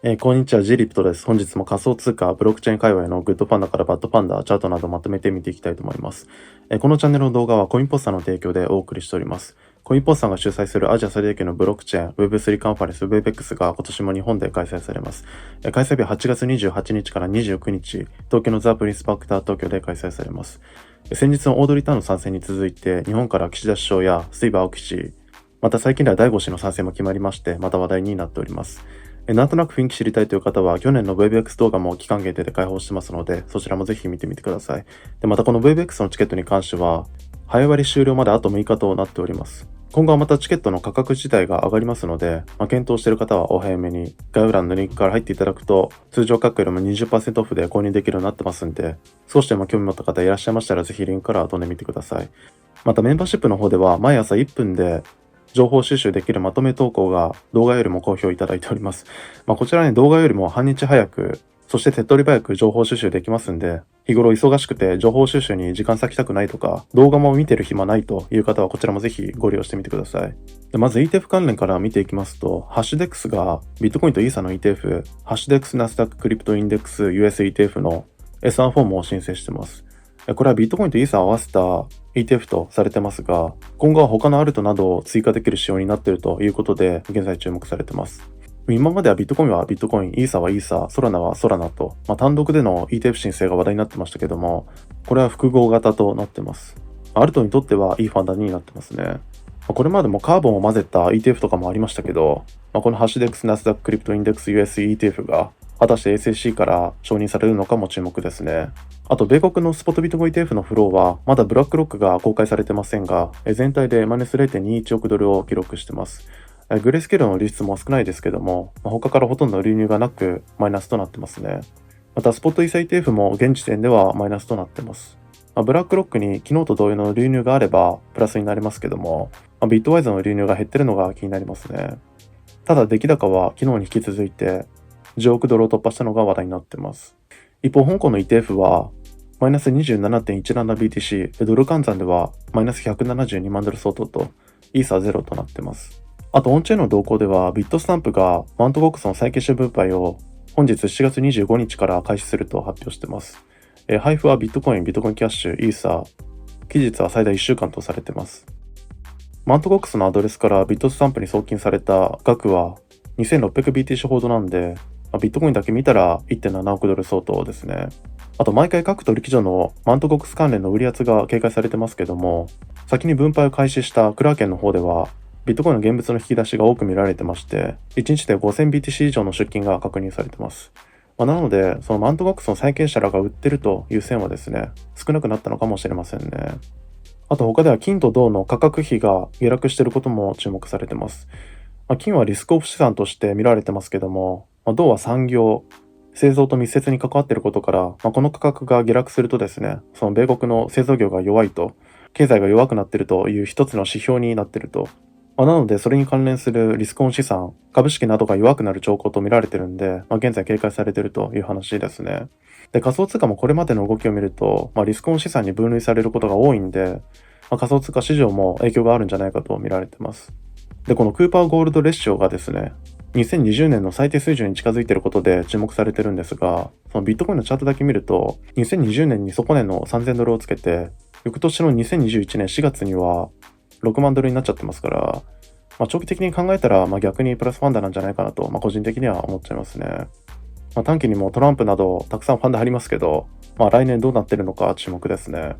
こんにちは、ジリプトです。本日も仮想通貨、ブロックチェーン界隈のグッドパンダからバッドパンダ、チャートなどまとめて見ていきたいと思います。このチャンネルの動画はコインポスターの提供でお送りしております。コインポスターが主催するアジア最大級のブロックチェーン Web3 カンファレンス WebEx が今年も日本で開催されます。開催日は8月28日から29日、東京のザ・プリンスパークター東京で開催されます。先日のオードリー・タンの参戦に続いて、日本から岸田首相やスティーブ・アオキ氏、また最近では第5氏の参戦も決まりまして、また話題になっております。なんとなく雰囲気知りたいという方は、去年の WebX 動画も期間限定で開放してますので、そちらもぜひ見てみてください。で、またこの WebX のチケットに関しては、早割終了まであと6日となっております。今後はまたチケットの価格自体が上がりますので、検討している方はお早めに概要欄のリンクから入っていただくと、通常価格よりも 20% オフで購入できるようになってますんで、少しでも興味持った方いらっしゃいましたら、ぜひリンクから飛んでみてください。またメンバーシップの方では、毎朝1分で情報収集できるまとめ投稿が動画よりも好評いただいております。こちらね、動画よりも半日早く、そして手っ取り早く情報収集できますんで、日頃忙しくて情報収集に時間割きたくないとか、動画も見てる暇ないという方はこちらもぜひご利用してみてください。でまず ETF 関連から見ていきますと、ハッシュデックスがビットコインとイーサの ETF、ハッシュデックスナスダッククリプトインデックス US ETF の S1 フォームを申請しています。これはビットコインとイーサを合わせた ETF とされてますが、今後は他のアルトなどを追加できる仕様になっているということで、現在注目されています。今まではビットコインはビットコイン、イーサはイーサ、ソラナはソラナと、単独での ETF 申請が話題になってましたけども、これは複合型となってます。アルトにとってはいいファンダになってますね。これまでもカーボンを混ぜた ETF とかもありましたけど、このハッシュデックスナスダッククリプトインデックス US ETF が果たして SEC から承認されるのかも注目ですね。あと、米国のスポットビットコイン ETF のフローは、まだブラックロックが公開されてませんが、全体でマネス 0.21 億ドルを記録してます。グレースケールの利出も少ないですけども、他からほとんど流入がなく、マイナスとなってますね。また、スポットイーサ ETF も現時点ではマイナスとなってます。ブラックロックに昨日と同様の流入があれば、プラスになりますけども、ビットワイズの流入が減ってるのが気になりますね。ただ、出来高は昨日に引き続いて、10億ドルを突破したのが話題になってます。一方、香港の ETF は、マイナス 27.17BTC、ドル換算ではマイナス172万ドル相当と、イーサゼロとなってます。あと、オンチェーンの動向では、ビットスタンプがマウントゴックスの再結集分配を本日7月25日から開始すると発表しています。配布はビットコイン、ビットコインキャッシュ、イーサ、期日は最大1週間とされています。マウントゴックスのアドレスからビットスタンプに送金された額は 2600BTC ほどなんで、ビットコインだけ見たら 1.7 億ドル相当ですね。あと毎回各取引所のマウントゴックス関連の売り圧が警戒されてますけども、先に分配を開始したクラーケンの方では、ビットコインの現物の引き出しが多く見られてまして、1日で 5000BTC 以上の出金が確認されてます。なので、そのマウントゴックスの債権者らが売ってるという線はですね、少なくなったのかもしれませんね。あと他では金と銅の価格比が下落していることも注目されてます。金はリスクオフ資産として見られてますけども、銅は産業、製造と密接に関わっていることから、この価格が下落するとですね、その米国の製造業が弱いと、経済が弱くなっているという一つの指標になっていると。なので、それに関連するリスクオン資産、株式などが弱くなる兆候と見られているんで、現在警戒されているという話ですね。で、仮想通貨もこれまでの動きを見ると、リスクオン資産に分類されることが多いんで、仮想通貨市場も影響があるんじゃないかと見られています。で、このクーパーゴールドレッシオがですね、2020年の最低水準に近づいていることで注目されてるんですが、そのビットコインのチャートだけ見ると、2020年に底値の3000ドルをつけて、翌年の2021年4月には6万ドルになっちゃってますから、長期的に考えたら、逆にプラスファンダなんじゃないかなと、個人的には思っちゃいますね。短期にもトランプなどたくさんファンダありますけど、来年どうなってるのか注目ですね。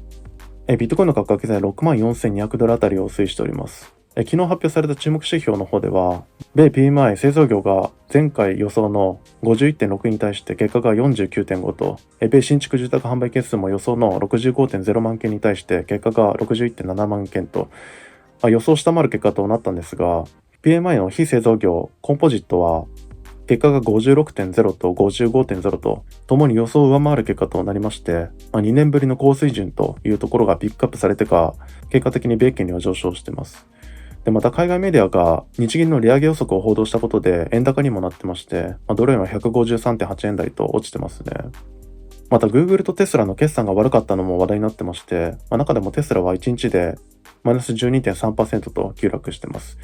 ビットコインの価格は現在64,200ドルあたりを推移しております。昨日発表された注目指標の方では、米 PMI 製造業が前回予想の 51.6 に対して結果が 49.5 と、米新築住宅販売件数も予想の 65.0 万件に対して結果が 61.7 万件と、予想を下回る結果となったんですが、PMI の非製造業コンポジットは結果が 56.0 と 55.0 と、ともに予想を上回る結果となりまして、2年ぶりの高水準というところがピックアップされてか、結果的に米券には上昇しています。で、また海外メディアが日銀の利上げ予測を報道したことで円高にもなってまして、ドル円は 153.8 円台と落ちてますね。また Google とテスラの決算が悪かったのも話題になってまして、中でもテスラは1日でマイナス 12.3% と急落してます。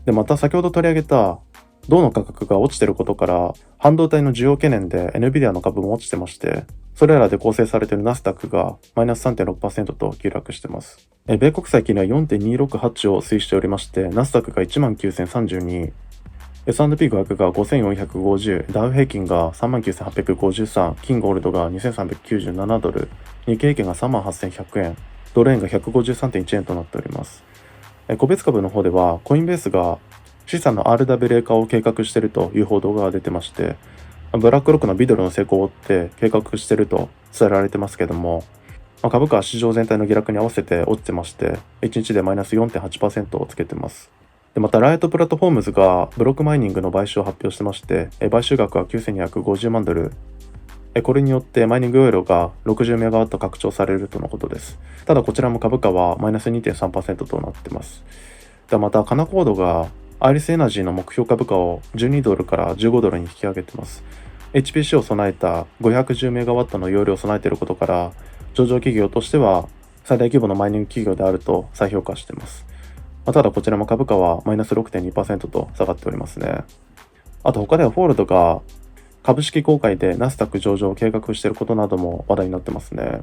で、また先ほど取り上げた銅の価格が落ちていることから、半導体の需要懸念で NVIDIA の株も落ちてまして、それらで構成されているナスダックがマイナス 3.6% と急落してます。米国債金利は 4.268 を推移しておりまして、ナスダックが 19,032、S&P500 が5450、ダウ平均が 39,853、金ゴールドが 2,397 ドル、日経平均が 38,100 円、ドル円が 153.1 円となっております。個別株の方では、コインベースが資産の RWA 化を計画しているという報道が出てまして、ブラックロックのビドルの成功を追って計画していると伝えられてますけども、株価は市場全体の下落に合わせて落ちてまして、1日でマイナス 4.8% をつけてます。でまた、ライオットプラットフォームズがブロックマイニングの買収を発表してまして、買収額は9250万ドル。これによってマイニング容量が60メガワット拡張されるとのことです。ただこちらも株価はマイナス 2.3% となってます。でまた、カナコードがアイリスエナジーの目標株価を12ドルから15ドルに引き上げてます。HPC を備えた510メガワットの容量を備えていることから、上場企業としては最大規模のマイニング企業であると再評価しています。ただこちらも株価はマイナス 6.2% と下がっておりますね。あと他ではフォールドが株式公開でナスダック上場を計画していることなども話題になってますね。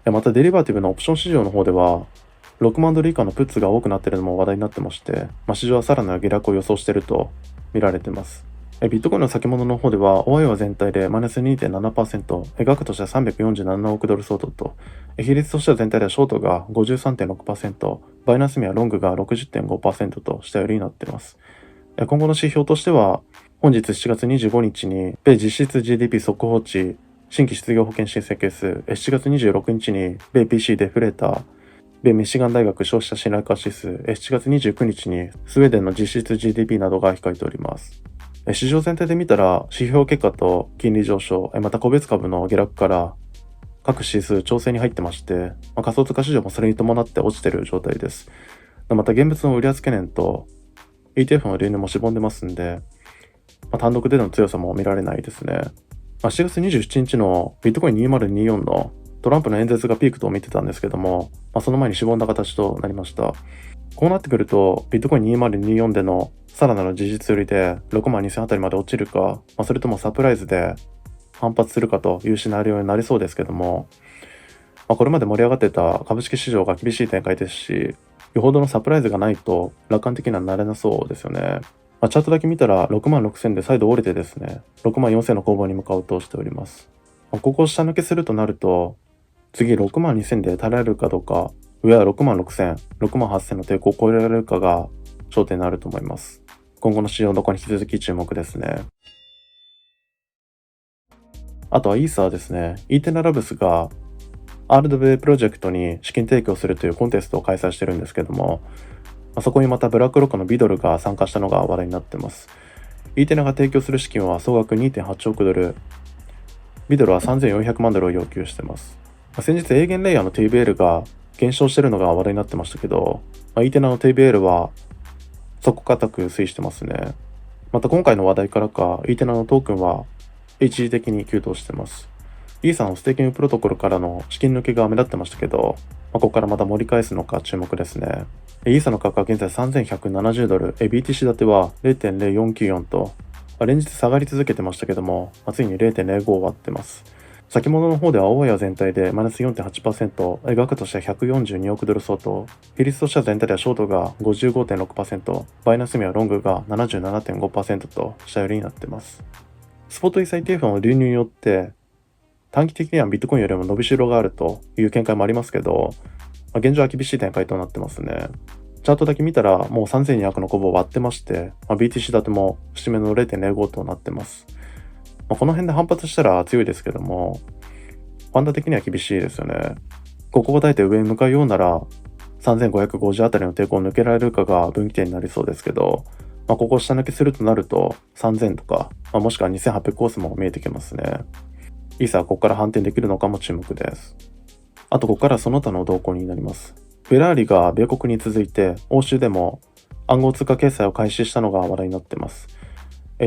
またデリバティブのオプション市場の方では6万ドル以下のプッツが多くなっているのも話題になってまして、市場はさらなる下落を予想していると見られています。ビットコインの先物の方では、オアイは全体でマイナス 2.7%、額としては347億ドル相当と、比率としては全体ではショートが 53.6%、バイナスミはロングが 60.5% としたようになっています。今後の指標としては、本日7月25日に、米実質 GDP 速報値、新規失業保険申請件数、7月26日に、米 PC デフレーター、米ミシガン大学消費者信頼化指数、7月29日にスウェーデンの実質 GDP などが控えております。市場全体で見たら、指標結果と金利上昇、また個別株の下落から各指数調整に入ってまして、仮想通貨市場もそれに伴って落ちている状態です。また現物の売り圧懸念と ETF の流入もしぼんでますんで、単独での強さも見られないですね。7月27日のビットコイン2024のトランプの演説がピークと見てたんですけども、その前にしぼんだ形となりました。こうなってくると、ビットコイン2024でのさらなる事実売りで6万2000あたりまで落ちるか、それともサプライズで反発するかというシナリオになりそうですけども、これまで盛り上がってた株式市場が厳しい展開ですし、よほどのサプライズがないと楽観的にはなれなそうですよね。チャートだけ見たら6万6000で再度降りてですね、6万4000の攻防に向かおうとしております。ここを下抜けするとなると、次6万2000で耐えられるかどうか、上は6万6000、6万8000の抵抗を超えられるかが焦点になると思います。今後の市場どこに引き続き注目ですね。あとはイーサーですね。イーテナラブスが RWA プロジェクトに資金提供するというコンテストを開催してるんですけども、そこにまたブラックロックのビドルが参加したのが話題になっています。イーテナが提供する資金は総額 2.8 億ドル、ビドルは3400万ドルを要求しています。先日、エーゲンレイヤーの TBL が減少しているのが話題になってましたけど、イーテナの TBL は底堅く推移してますね。また今回の話題からか、イーテナのトークンは一時的に急騰してます。イーサのステーキングプロトコルからの資金抜けが目立ってましたけど、ここからまた盛り返すのか注目ですね。イーサの価格は現在3170ドル、BTC 建ては 0.0494 と、連日下がり続けてましたけども、ついに 0.05 を割ってます。先物の方ではオーヤ全体でマイナス 4.8%、額としては142億ドル相当、比率としては全体ではショートが 55.6%、バイナスミはロングが 77.5% と下寄りになっています。スポットイーサ ETF の流入によって、短期的にはビットコインよりも伸びしろがあるという見解もありますけど、現状は厳しい展開となってますね。チャートだけ見たらもう3200のコブを割ってまして、BTC 建ても節目の 0.05 となってます。この辺で反発したら強いですけども、ファンダ的には厳しいですよね。ここを大体上に向かうようなら、3550あたりの抵抗を抜けられるかが分岐点になりそうですけど、ここを下抜けするとなると3000とか、もしくは2800コースも見えてきますね。イーサはここから反転できるのかも注目です。あとここからその他の動向になります。フェラーリが米国に続いて欧州でも暗号通貨決済を開始したのが話題になっています。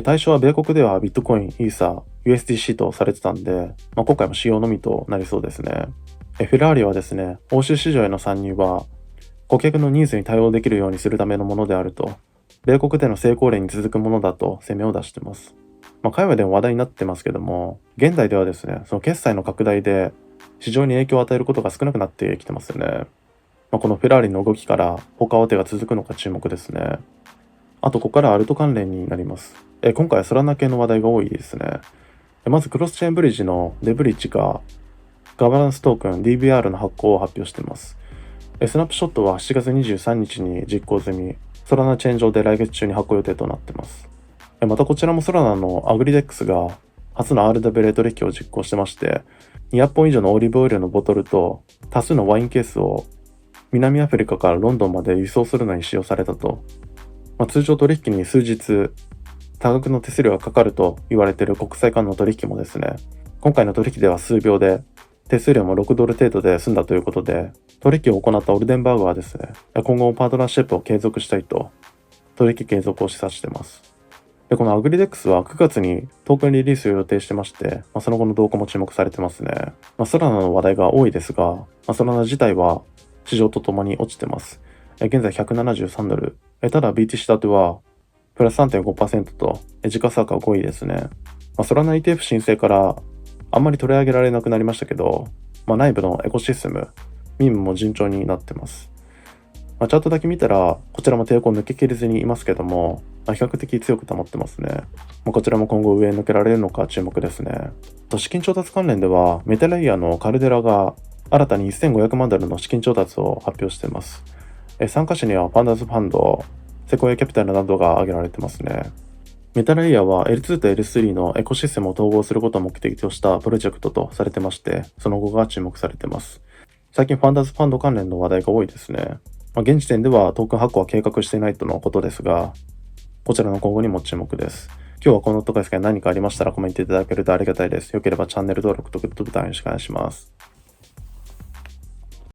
対象は米国ではビットコイン、イーサ、USDC とされてたんで、今回も使用のみとなりそうですね。フェラーリはですね、欧州市場への参入は顧客のニーズに対応できるようにするためのものであると米国での成功例に続くものだと声明を出しています。海外でも話題になってますけども、現代ではですね、その決済の拡大で市場に影響を与えることが少なくなってきてますよね。このフェラーリの動きから他大手が続くのか注目ですね。あと、ここからアルト関連になります。今回はソラナ系の話題が多いですね。まず、クロスチェーンブリッジのデブリッジがガバナンストークン DBR の発行を発表しています。スナップショットは7月23日に実行済み、ソラナチェーン上で来月中に発行予定となっています。またこちらもソラナのアグリデックスが初の RWA 取引を実行してまして、200本以上のオリーブオイルのボトルと多数のワインケースを南アフリカからロンドンまで輸送するのに使用されたと。通常取引に数日多額の手数料がかかると言われている国際間の取引もですね、今回の取引では数秒で手数料も$6程度で済んだということで、取引を行ったオルデンバーグはですね、今後もパートナーシップを継続したいと取引継続を示唆しています。で、このアグリデックスは9月にトークンリリースを予定してまして、その後の動向も注目されてますね。ソラナの話題が多いですが、ソラナ自体は市場とともに落ちてます。現在$173。ただ BTC はプラス 3.5% と時価差が5位ですね。ソラナ ETF 申請からあんまり取り上げられなくなりましたけど、内部のエコシステム、ミームも順調になってます。チャートだけ見たら、こちらも抵抗抜けきれずにいますけども、比較的強く保ってますね。こちらも今後上に抜けられるのか注目ですね。資金調達関連では、メタレイヤーのカルデラが新たに$1500万の資金調達を発表しています。参加者にはファンダーズファンド、セコイアキャピタルなどが挙げられてますね。メタレイヤーは L2 と L3 のエコシステムを統合することを目的としたプロジェクトとされてまして、その後が注目されています。最近ファンダーズファンド関連の話題が多いですね。現時点ではトークン発行は計画していないとのことですが、こちらの今後にも注目です。今日はこの動画ですが何かありましたらコメントいただけるとありがたいです。よければチャンネル登録とグッドボタンよろしくお願いします。